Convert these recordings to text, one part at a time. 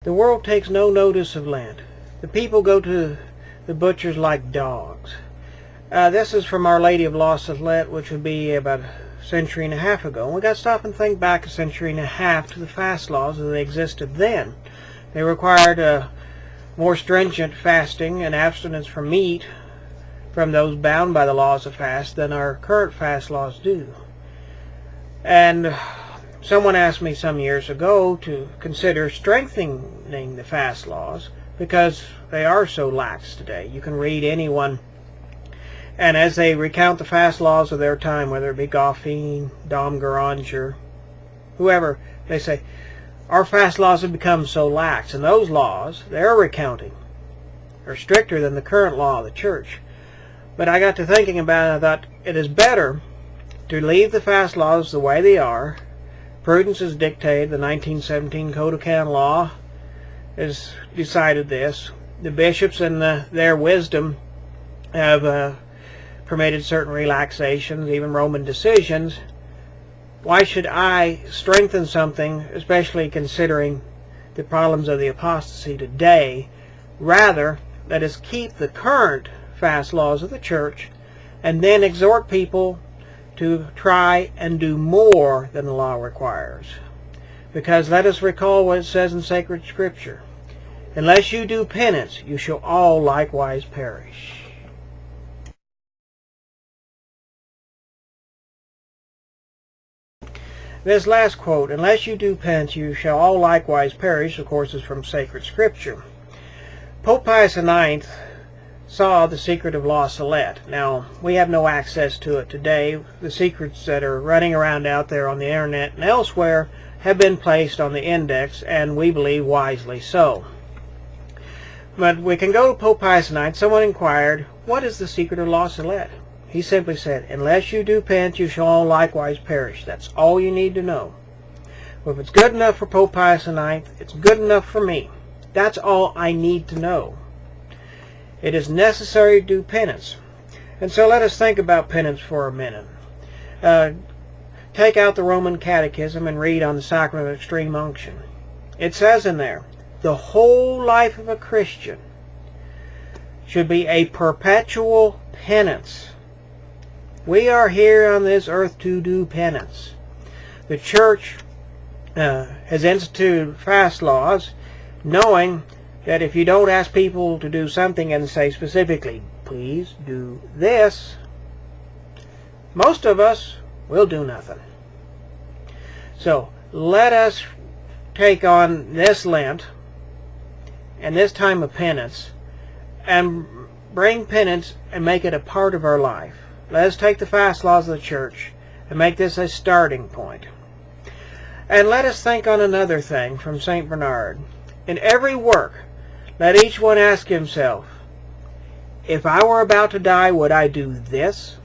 The world takes no notice of Lent. The people go to the butchers like dogs. This is from Our Lady of Lost of Lent, which would be about a century and a half ago. And we got to stop and think back a century and a half to the fast laws as they existed then. They required more stringent fasting and abstinence from meat from those bound by the laws of fast than our current fast laws do. And someone asked me some years ago to consider strengthening the fast laws because they are so lax today. You can read anyone, and as they recount the fast laws of their time, whether it be Goffin, Dom Garanger, whoever, they say, our fast laws have become so lax, and those laws they're recounting are stricter than the current law of the church. But I got to thinking about it, I thought it is better to leave the fast laws the way they are. Prudence has dictated. The 1917 Code of Canon Law has decided this. The bishops in their wisdom have permitted certain relaxations, even Roman decisions. Why should I strengthen something, especially considering the problems of the apostasy today? Rather, let us keep the current fast laws of the church and then exhort people to try and do more than the law requires. Because let us recall what it says in sacred scripture. Unless you do penance, you shall all likewise perish. This last quote, unless you do penance, you shall all likewise perish, of course, is from sacred scripture. Pope Pius IX saw the secret of La Salette. Now, we have no access to it today. The secrets that are running around out there on the internet and elsewhere have been placed on the index, and we believe wisely so. But we can go to Pope Pius IX. Someone inquired, what is the secret of La Salette? He simply said, unless you do penance, you shall all likewise perish. That's all you need to know. Well, if it's good enough for Pope Pius IX, it's good enough for me. That's all I need to know. It is necessary to do penance. And so let us think about penance for a minute. Take out the Roman Catechism and read on the Sacrament of Extreme Unction. It says in there, the whole life of a Christian should be a perpetual penance. We are here on this earth to do penance. The Church has instituted fast laws, knowing that if you don't ask people to do something and say specifically, please do this, most of us will do nothing. So let us take on this Lent and this time of penance and bring penance and make it a part of our life. Let us take the fast laws of the church and make this a starting point. And let us think on another thing from St. Bernard. In every work, let each one ask himself, if I were about to die, would I do this?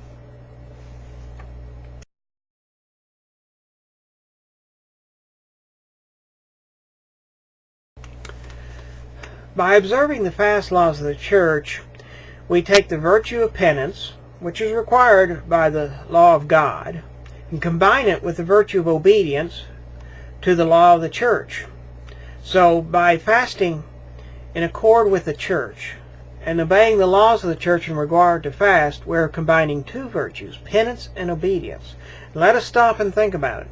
By observing the fast laws of the church, we take the virtue of penance, which is required by the law of God, and combine it with the virtue of obedience to the law of the church. So by fasting in accord with the church and obeying the laws of the church in regard to fast, we're combining two virtues, penance and obedience. Let us stop and think about it.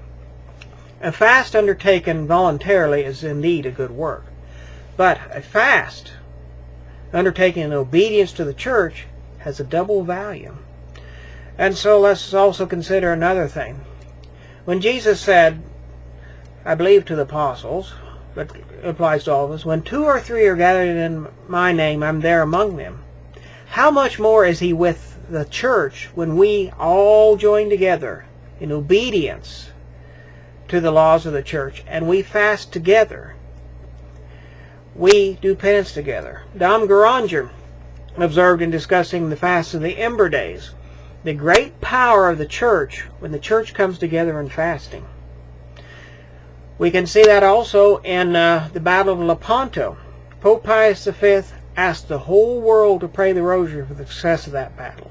A fast undertaken voluntarily is indeed a good work. But a fast undertaken in obedience to the church has a double value. And so let's also consider another thing. When Jesus said, I believe to the apostles, but it applies to all of us, when 2 or 3 are gathered in my name, I'm there among them. How much more is he with the church when we all join together in obedience to the laws of the church and we fast together? We do penance together. Dom Garanger observed in discussing the fast of the Ember Days the great power of the church when the church comes together in fasting. We can see that also in the Battle of Lepanto. Pope Pius V asked the whole world to pray the rosary for the success of that battle.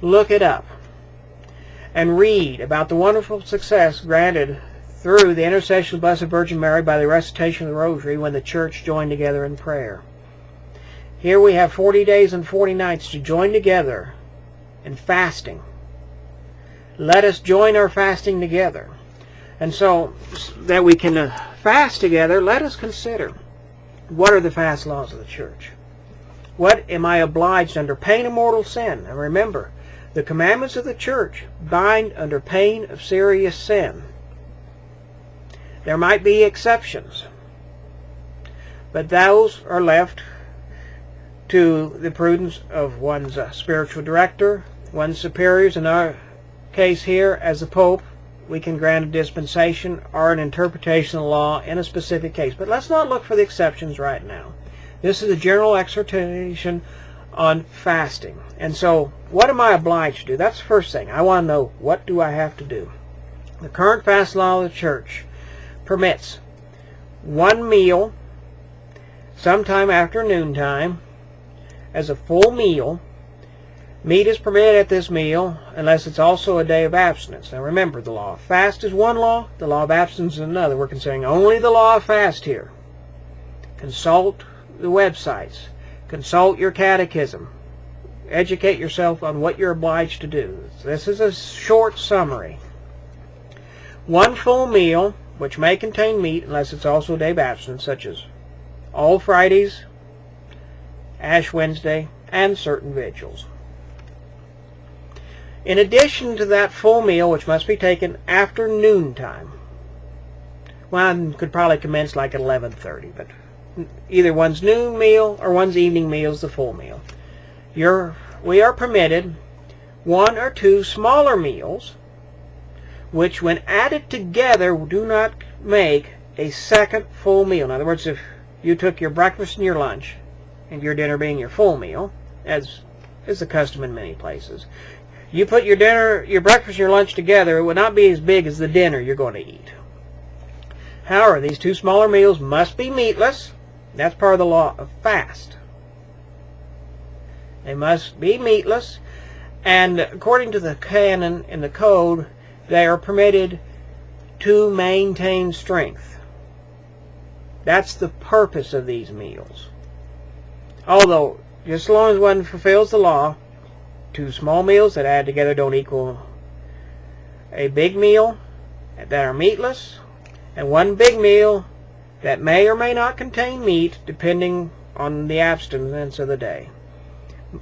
Look it up and read about the wonderful success granted through the intercession of the Blessed Virgin Mary by the recitation of the Rosary when the Church joined together in prayer. Here we have 40 days and 40 nights to join together in fasting. Let us join our fasting together. And so that we can fast together, let us consider, what are the fast laws of the Church? What am I obliged under pain of mortal sin? And remember, the commandments of the Church bind under pain of serious sin. There might be exceptions, but those are left to the prudence of one's spiritual director, one's superiors. In our case here, as the Pope, we can grant a dispensation or an interpretation of the law in a specific case. But let's not look for the exceptions right now. This is a general exhortation on fasting. And so, what am I obliged to do? That's the first thing. I want to know, what do I have to do? The current fast law of the Church permits one meal sometime after noontime as a full meal. Meat is permitted at this meal unless it's also a day of abstinence. Now remember, the law of fast is one law, the law of abstinence is another. We're considering only the law of fast here. Consult the websites. Consult your catechism. Educate yourself on what you're obliged to do. This is a short summary. One full meal, which may contain meat unless it's also a day of abstinence, such as all Fridays, Ash Wednesday, and certain vigils. In addition to that full meal, which must be taken after noontime, one could probably commence like at 11:30, but either one's noon meal or one's evening meal is the full meal. We are permitted one or two smaller meals, which when added together do not make a second full meal. In other words, if you took your breakfast and your lunch, and your dinner being your full meal, as is the custom in many places, you put your dinner, your breakfast and your lunch together, it would not be as big as the dinner you're going to eat. However, these two smaller meals must be meatless. That's part of the law of fast. They must be meatless, and according to the canon in the code, they are permitted to maintain strength. That's the purpose of these meals. Although, just as long as one fulfills the law, two small meals that add together don't equal a big meal that are meatless, and one big meal that may or may not contain meat, depending on the abstinence of the day.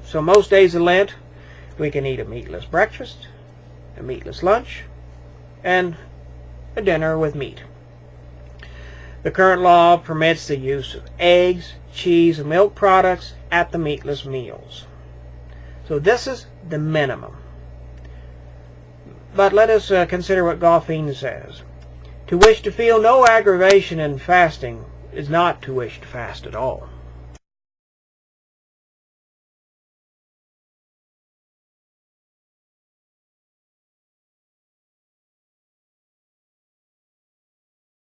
So most days of Lent, we can eat a meatless breakfast, a meatless lunch, and a dinner with meat. The current law permits the use of eggs, cheese, and milk products at the meatless meals. So this is the minimum. But let us consider what Goffin says. To wish to feel no aggravation in fasting is not to wish to fast at all.